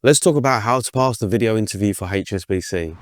Let's talk about how to pass the video interview for HSBC.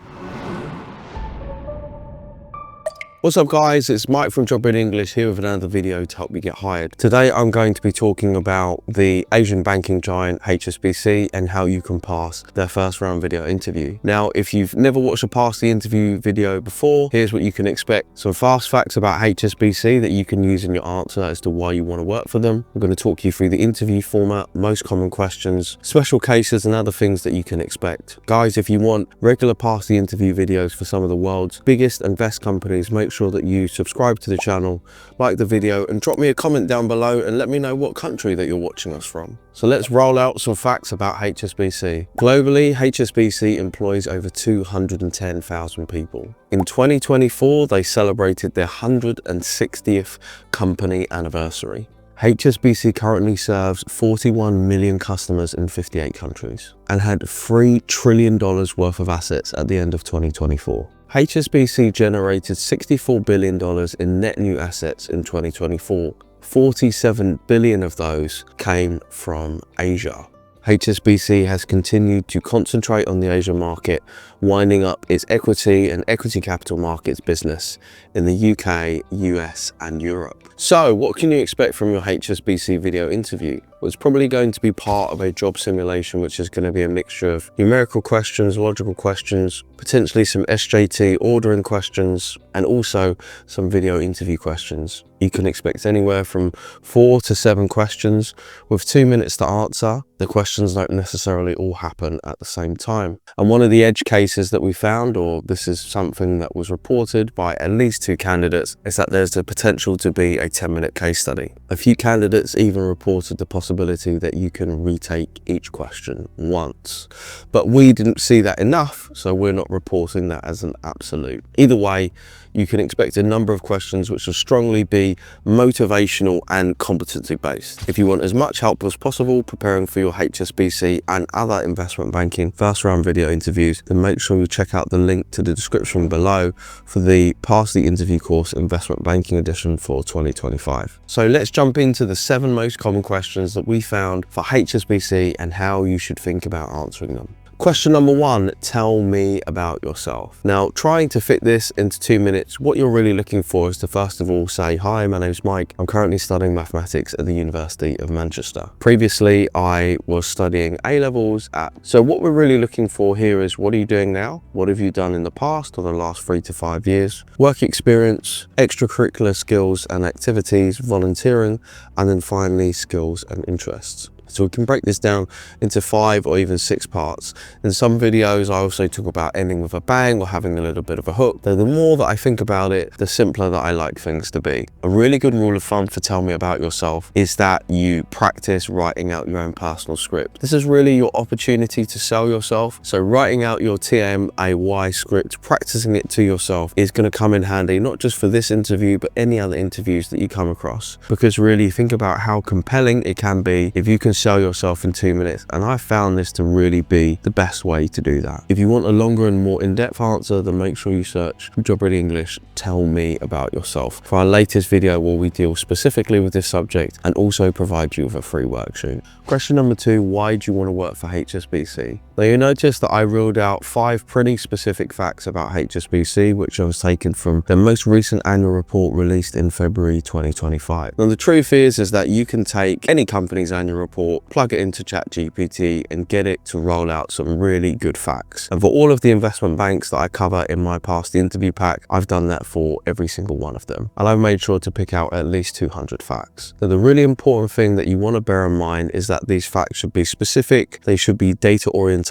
What's up guys, it's Mike from Job in English here with another video to help you get hired. Today I'm going to be talking about the Asian banking giant HSBC and how you can pass their first round video interview. Now, if you've never watched a pass the interview video before, here's what you can expect. Some fast facts about HSBC that you can use in your answer as to why you want to work for them. I'm going to talk you through the interview format, most common questions, special cases and other things that you can expect. Guys, if you want regular pass the interview videos for some of the world's biggest and best companies, make sure that you subscribe to the channel, like the video, and drop me a comment down below and let me know what country that you're watching us from. So let's roll out some facts about HSBC. Globally, HSBC employs over 210,000 people. In 2024, they celebrated their 160th company anniversary. HSBC currently serves 41 million customers in 58 countries and had $3 trillion worth of assets at the end of 2024. HSBC generated $64 billion in net new assets in 2024. 47 billion of those came from Asia. HSBC has continued to concentrate on the Asian market, winding up its equity and equity capital markets business in the UK, US and Europe. So what can you expect from your HSBC video interview? Well, it's probably going to be part of a job simulation, which is going to be a mixture of numerical questions, logical questions, potentially some SJT ordering questions, and also some video interview questions. You can expect anywhere from 4 to 7 questions with 2 minutes to answer. The questions don't necessarily all happen at the same time. And one of the edge cases that we found, or this is something that was reported by at least 2 candidates, is that there's the potential to be a 10-minute case study. A few candidates even reported the possibility that you can retake each question once. But we didn't see that enough, so we're not reporting that as an absolute. Either way, you can expect a number of questions which will strongly be motivational and competency based. If you want as much help as possible preparing for your HSBC and other investment banking first round video interviews, then make sure you check out the link to the description below for the Pass the Interview course Investment Banking Edition for 2025. So let's jump into the 7 most common questions that we found for HSBC and how you should think about answering them. Question number 1, tell me about yourself. Now, trying to fit this into 2 minutes, what you're really looking for is to first of all say, hi, my name's Mike. I'm currently studying mathematics at the University of Manchester. Previously, I was studying A-levels So what we're really looking for here is, what are you doing now? What have you done in the past or the last 3 to 5 years? Work experience, extracurricular skills and activities, volunteering, and then finally skills and interests. So we can break this down into 5 or even 6 parts. In some videos, I also talk about ending with a bang or having a little bit of a hook. Though the more that I think about it, the simpler that I like things to be. A really good rule of thumb for tell me about yourself is that you practice writing out your own personal script. This is really your opportunity to sell yourself. So writing out your TMAY script, practicing it to yourself is going to come in handy, not just for this interview, but any other interviews that you come across. Because really think about how compelling it can be if you can sell yourself in 2 minutes, and I found this to really be the best way to do that. If you want a longer and more in-depth answer, then make sure you search Job Ready English, tell me about yourself, for our latest video where we deal specifically with this subject and also provide you with a free worksheet. Question number 2, why do you want to work for HSBC? Now you notice that I ruled out 5 pretty specific facts about HSBC, which I was taken from their most recent annual report released in February 2025. Now the truth is that you can take any company's annual report, plug it into ChatGPT and get it to roll out some really good facts. And for all of the investment banks that I cover in my Pass the Interview pack, I've done that for every single one of them. And I've made sure to pick out at least 200 facts. Now the really important thing that you want to bear in mind is that these facts should be specific, they should be data orientated,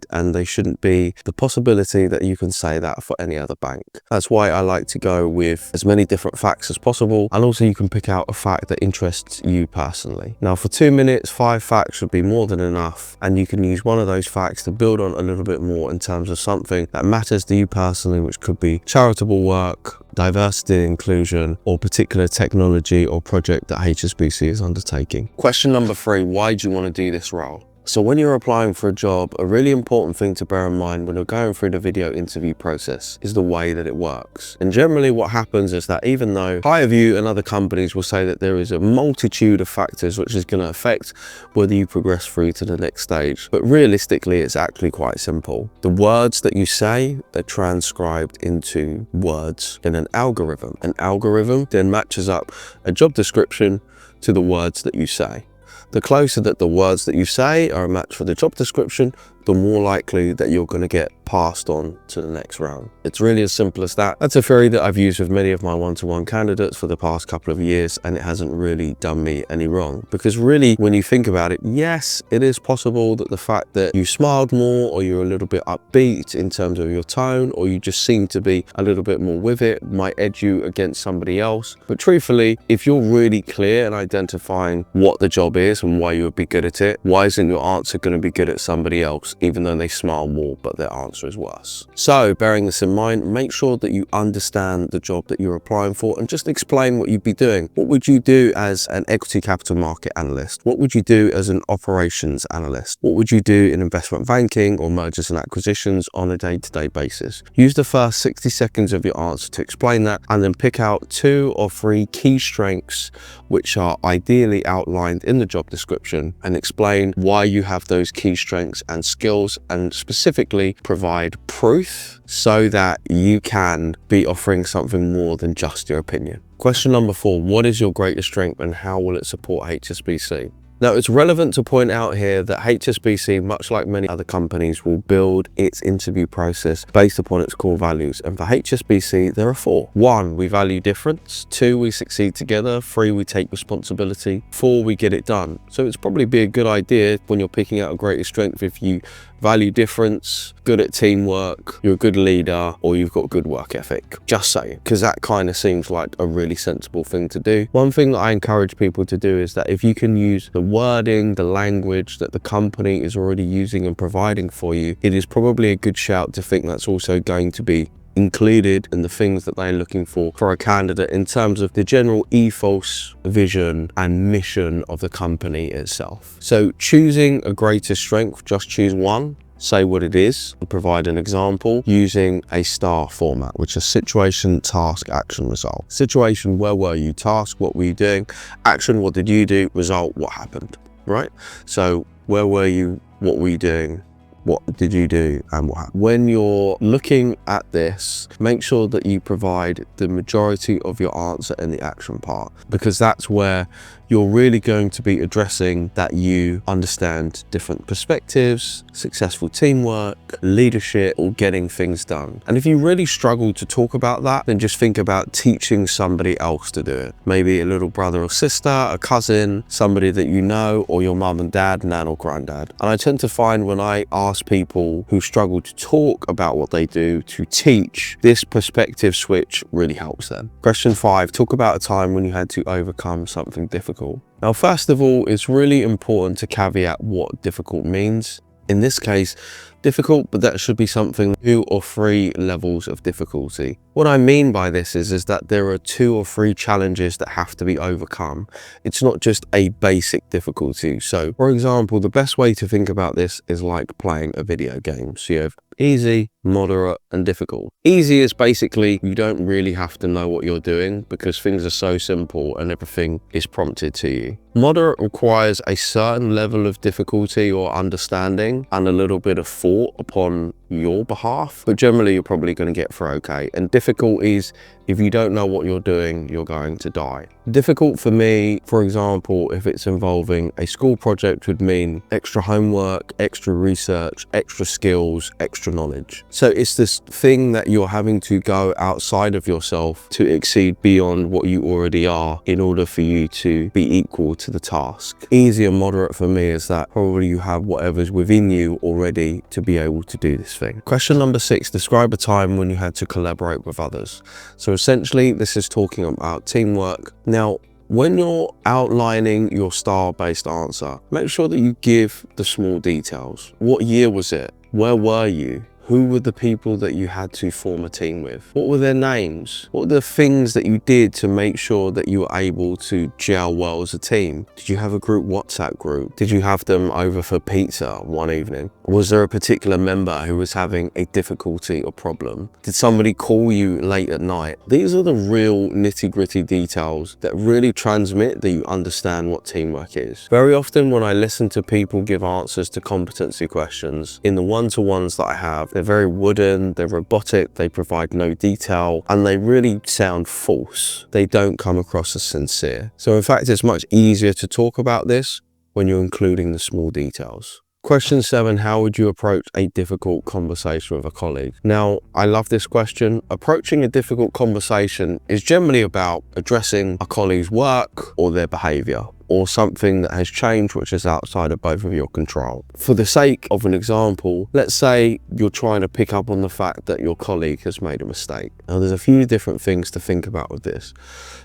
and they shouldn't be the possibility that you can say that for any other bank. That's why I like to go with as many different facts as possible, and also you can pick out a fact that interests you personally. Now for 2 minutes, 5 facts should be more than enough, and you can use one of those facts to build on a little bit more in terms of something that matters to you personally, which could be charitable work, diversity and inclusion, or particular technology or project that HSBC is undertaking. Question number 3, why do you want to do this role? So when you're applying for a job, a really important thing to bear in mind when you're going through the video interview process is the way that it works. And generally what happens is that even though Hirevue and other companies will say that there is a multitude of factors which is going to affect whether you progress through to the next stage, but realistically it's actually quite simple. The words that you say are transcribed into words in an algorithm. An algorithm then matches up a job description to the words that you say. The closer that the words that you say are a match for the job description, the more likely that you're going to get passed on to the next round. It's really as simple as that. That's a theory that I've used with many of my one-to-one candidates for the past couple of years, and it hasn't really done me any wrong. Because really, when you think about it, yes, it is possible that the fact that you smiled more, or you're a little bit upbeat in terms of your tone, or you just seem to be a little bit more with it, might edge you against somebody else. But truthfully, if you're really clear in identifying what the job is and why you would be good at it, why isn't your answer going to be good at somebody else, even though they smile more, but their answer is worse? So bearing this in mind, make sure that you understand the job that you're applying for and just explain what you'd be doing. What would you do as an equity capital market analyst? What would you do as an operations analyst? What would you do in investment banking or mergers and acquisitions on a day-to-day basis? Use the first 60 seconds of your answer to explain that, and then pick out 2 or 3 key strengths which are ideally outlined in the job description, and explain why you have those key strengths and skills, and specifically provide proof so that you can be offering something more than just your opinion. Question number 4, what is your greatest strength and how will it support HSBC? Now, it's relevant to point out here that HSBC, much like many other companies, will build its interview process based upon its core values. And for HSBC, there are 4. 1, we value difference. 2, we succeed together. 3, we take responsibility. 4, we get it done. So it's probably be a good idea when you're picking out a greatest strength if you value difference, good at teamwork, you're a good leader, or you've got good work ethic. Just saying, because that kind of seems like a really sensible thing to do. One thing that I encourage people to do is that if you can use the wording, the language that the company is already using and providing for you, it is probably a good shout to think that's also going to be included in the things that they're looking for a candidate in terms of the general ethos, vision and mission of the company itself. So choosing a greatest strength, just choose one, say what it is, and provide an example using a STAR format, which is situation, task, action, result. Situation, where were you? Task, what were you doing? Action, what did you do? Result, what happened, right? So where were you? What were you doing? What did you do and what happened? When you're looking at this, make sure that you provide the majority of your answer in the action part, because that's where you're really going to be addressing that you understand different perspectives, successful teamwork, leadership, or getting things done. And if you really struggle to talk about that, then just think about teaching somebody else to do it. Maybe a little brother or sister, a cousin, somebody that you know, or your mum and dad, nan or granddad. And I tend to find when I ask people who struggle to talk about what they do to teach, this perspective switch really helps them. Question 5, talk about a time when you had to overcome something difficult. Now, first of all, it's really important to caveat what difficult means. In this case, difficult, but that should be something 2 or 3 levels of difficulty. What I mean by this is that there are 2 or 3 challenges that have to be overcome. It's not just a basic difficulty. So, for example, the best way to think about this is like playing a video game. So you have easy, moderate and difficult. Easy is basically you don't really have to know what you're doing because things are so simple and everything is prompted to you. Moderate requires a certain level of difficulty or understanding and a little bit of thought upon your behalf, but generally you're probably going to get through okay. And difficult is if you don't know what you're doing, you're going to die. Difficult for me, for example, if it's involving a school project, would mean extra homework, extra research, extra skills, extra knowledge. So it's this thing that you're having to go outside of yourself to exceed beyond what you already are in order for you to be equal to the task. Easy and moderate for me is that probably you have whatever's within you already to be able to do this thing. Question number 6, describe a time when you had to collaborate with others. So essentially, this is talking about teamwork. Now, when you're outlining your STAR-based answer, make sure that you give the small details. What year was it? Where were you? Who were the people that you had to form a team with? What were their names? What were the things that you did to make sure that you were able to gel well as a team? Did you have a group WhatsApp group? Did you have them over for pizza one evening? Was there a particular member who was having a difficulty or problem? Did somebody call you late at night? These are the real nitty-gritty details that really transmit that you understand what teamwork is. Very often when I listen to people give answers to competency questions, in the one-to-ones that I have, they're very wooden, they're robotic, they provide no detail, and they really sound false. They don't come across as sincere. So in fact, it's much easier to talk about this when you're including the small details. Question 7, how would you approach a difficult conversation with a colleague? Now, I love this question. Approaching a difficult conversation is generally about addressing a colleague's work or their behavior, or something that has changed which is outside of both of your control. For the sake of an example, let's say you're trying to pick up on the fact that your colleague has made a mistake. Now there's a few different things to think about with this.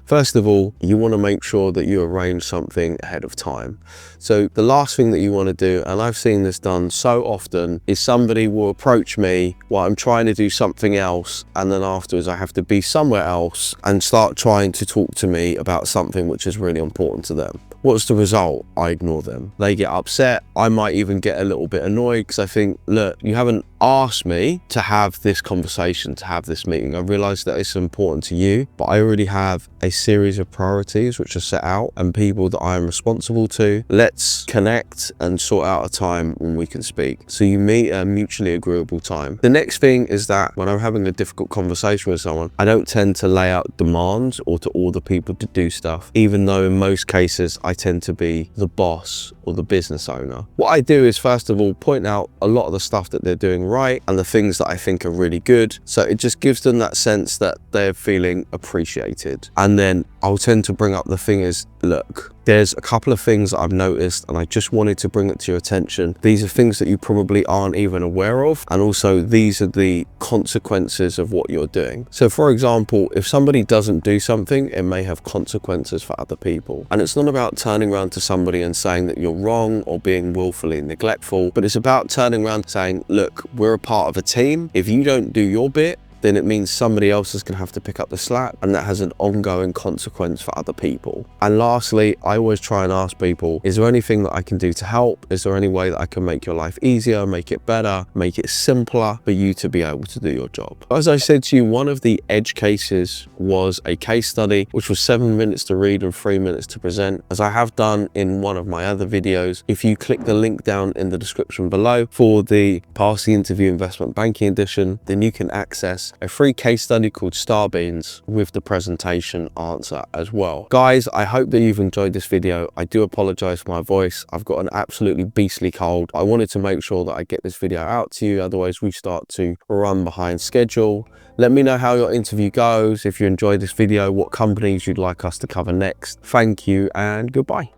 First of all, you want to make sure that you arrange something ahead of time. So the last thing that you want to do, and I've seen this done so often, is somebody will approach me while I'm trying to do something else, and then afterwards I have to be somewhere else and start trying to talk to me about something which is really important to them. What's the result? I ignore them. They get upset. I might even get a little bit annoyed because I think, look, you haven't asked me to have this conversation, to have this meeting. I realize that it's important to you, but I already have a series of priorities which are set out and people that I am responsible to. Let's connect and sort out a time when we can speak. So you meet at a mutually agreeable time. The next thing is that when I'm having a difficult conversation with someone, I don't tend to lay out demands or to order people to do stuff, even though in most cases I tend to be the boss or the business owner. What I do is first of all point out a lot of the stuff that they're doing right and the things that I think are really good. So it just gives them that sense that they're feeling appreciated. And then I'll tend to bring up the thing is, look, there's a couple of things that I've noticed and I just wanted to bring it to your attention. These are things that you probably aren't even aware of. And also these are the consequences of what you're doing. So for example, if somebody doesn't do something, it may have consequences for other people. And it's not about turning around to somebody and saying that you're wrong or being willfully neglectful, but it's about turning around and saying, look, we're a part of a team. If you don't do your bit, then it means somebody else is going to have to pick up the slack, and that has an ongoing consequence for other people. And lastly, I always try and ask people, is there anything that I can do to help? Is there any way that I can make your life easier, make it better, make it simpler for you to be able to do your job? As I said to you, one of the edge cases was a case study, which was 7 minutes to read and 3 minutes to present, as I have done in one of my other videos. If you click the link down in the description below for the Pass the Interview Investment Banking Edition, then you can access a free case study called Starbeans with the presentation answer as well. Guys, I hope that you've enjoyed this video. I do apologize for my voice. I've got an absolutely beastly cold. I wanted to make sure that I get this video out to you, otherwise we start to run behind schedule. Let me know how your interview goes. If you enjoyed this video, what companies you'd like us to cover next. Thank you and goodbye.